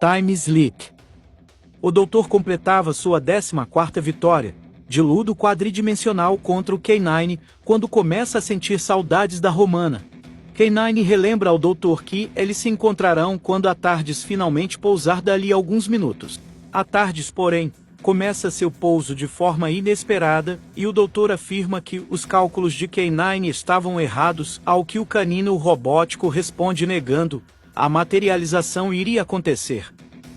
Time Sleep. O doutor completava sua 14ª vitória de ludo quadridimensional contra o K9 quando começa a sentir saudades da Romana. K9 relembra ao doutor que eles se encontrarão quando a TARDIS finalmente pousar dali a alguns minutos. A TARDIS, porém, começa seu pouso de forma inesperada e o doutor afirma que os cálculos de K9 estavam errados, ao que o canino robótico responde negando a materialização iria acontecer.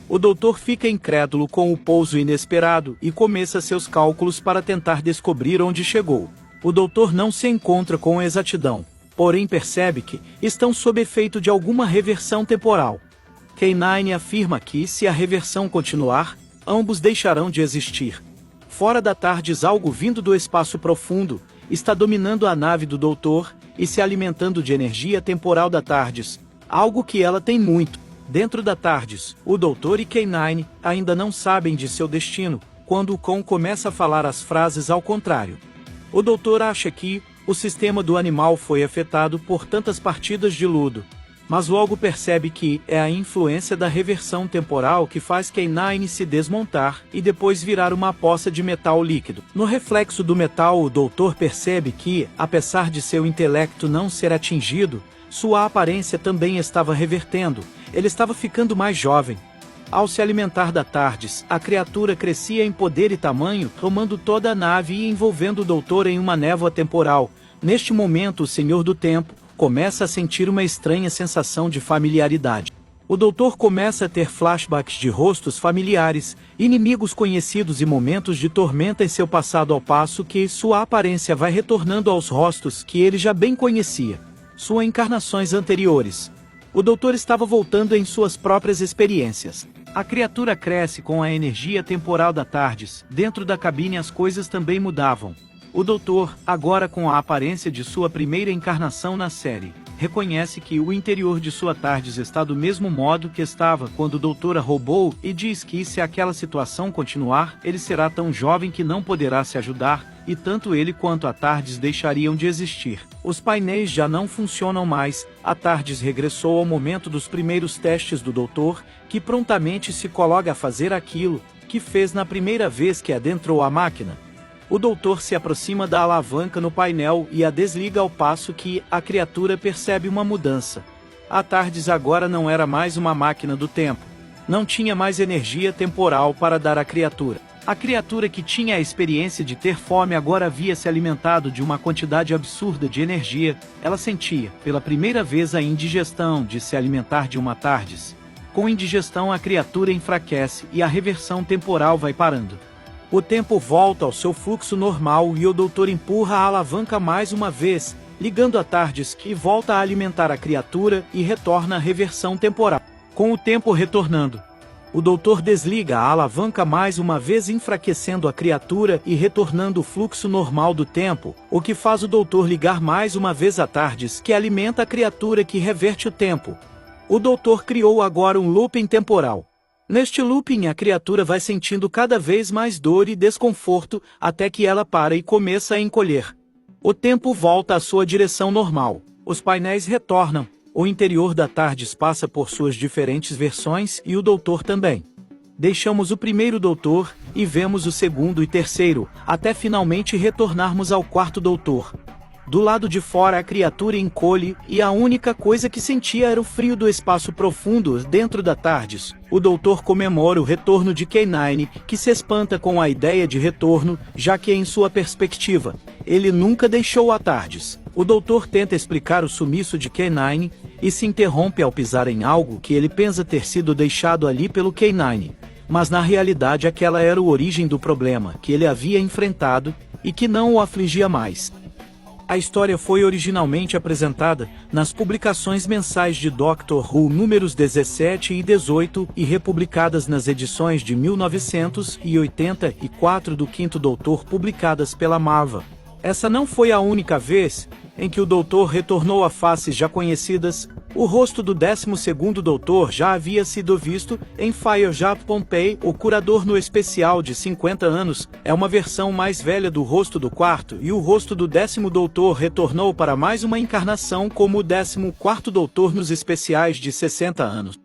O doutor fica incrédulo com o pouso inesperado e começa seus cálculos para tentar descobrir onde chegou. O doutor não se encontra com exatidão, porém percebe que estão sob efeito de alguma reversão temporal. K9 afirma que, se a reversão continuar, ambos deixarão de existir. Fora da TARDIS, algo vindo do espaço profundo está dominando a nave do doutor e se alimentando de energia temporal da TARDIS, algo que ela tem muito. Dentro da TARDIS, o doutor e K9 ainda não sabem de seu destino, quando o cão começa a falar as frases ao contrário. O doutor acha que o sistema do animal foi afetado por tantas partidas de ludo, mas logo percebe que é a influência da reversão temporal que faz K9 se desmontar e depois virar uma poça de metal líquido. No reflexo do metal, o doutor percebe que, apesar de seu intelecto não ser atingido, sua aparência também estava revertendo, ele estava ficando mais jovem. Ao se alimentar da TARDIS, a criatura crescia em poder e tamanho, tomando toda a nave e envolvendo o doutor em uma névoa temporal. Neste momento, o Senhor do Tempo começa a sentir uma estranha sensação de familiaridade. O doutor começa a ter flashbacks de rostos familiares, inimigos conhecidos e momentos de tormenta em seu passado, ao passo que sua aparência vai retornando aos rostos que ele já bem conhecia. Suas encarnações anteriores. O doutor estava voltando em suas próprias experiências. A criatura cresce com a energia temporal da TARDIS. Dentro da cabine as coisas também mudavam. O doutor, agora com a aparência de sua primeira encarnação na série, reconhece que o interior de sua TARDIS está do mesmo modo que estava quando o doutor a roubou e diz que se aquela situação continuar, ele será tão jovem que não poderá se ajudar, e tanto ele quanto a TARDIS deixariam de existir. Os painéis já não funcionam mais, a TARDIS regressou ao momento dos primeiros testes do doutor, que prontamente se coloca a fazer aquilo que fez na primeira vez que adentrou a máquina. O doutor se aproxima da alavanca no painel e a desliga ao passo que a criatura percebe uma mudança. A TARDIS agora não era mais uma máquina do tempo. Não tinha mais energia temporal para dar à criatura. A criatura que tinha a experiência de ter fome agora havia se alimentado de uma quantidade absurda de energia. Ela sentia, pela primeira vez, a indigestão de se alimentar de uma TARDIS. Com indigestão, a criatura enfraquece e a reversão temporal vai parando. O tempo volta ao seu fluxo normal e o doutor empurra a alavanca mais uma vez, ligando a TARDIS, que volta a alimentar a criatura e retorna à reversão temporal. Com o tempo retornando, o doutor desliga a alavanca mais uma vez, enfraquecendo a criatura e retornando o fluxo normal do tempo, o que faz o doutor ligar mais uma vez a TARDIS, que alimenta a criatura que reverte o tempo. O doutor criou agora um looping temporal. Neste looping, a criatura vai sentindo cada vez mais dor e desconforto, até que ela para e começa a encolher. O tempo volta à sua direção normal. Os painéis retornam. O interior da TARDIS passa por suas diferentes versões e o doutor também. Deixamos o primeiro doutor e vemos o segundo e terceiro, até finalmente retornarmos ao quarto doutor. Do lado de fora a criatura encolhe e a única coisa que sentia era o frio do espaço profundo dentro da TARDIS. O doutor comemora o retorno de K9, que se espanta com a ideia de retorno, já que em sua perspectiva, ele nunca deixou a TARDIS. O doutor tenta explicar o sumiço de K9 e se interrompe ao pisar em algo que ele pensa ter sido deixado ali pelo K9. Mas na realidade aquela era a origem do problema que ele havia enfrentado e que não o afligia mais. A história foi originalmente apresentada nas publicações mensais de Doctor Who números 17 e 18 e republicadas nas edições de 1984 do Quinto Doutor publicadas pela Marvel. Essa não foi a única vez em que o Doutor retornou a faces já conhecidas. O rosto do 12º Doutor já havia sido visto em Firejab Pompey. O curador no especial de 50 anos é uma versão mais velha do rosto do quarto, e o rosto do 10º Doutor retornou para mais uma encarnação como o 14º Doutor nos especiais de 60 anos.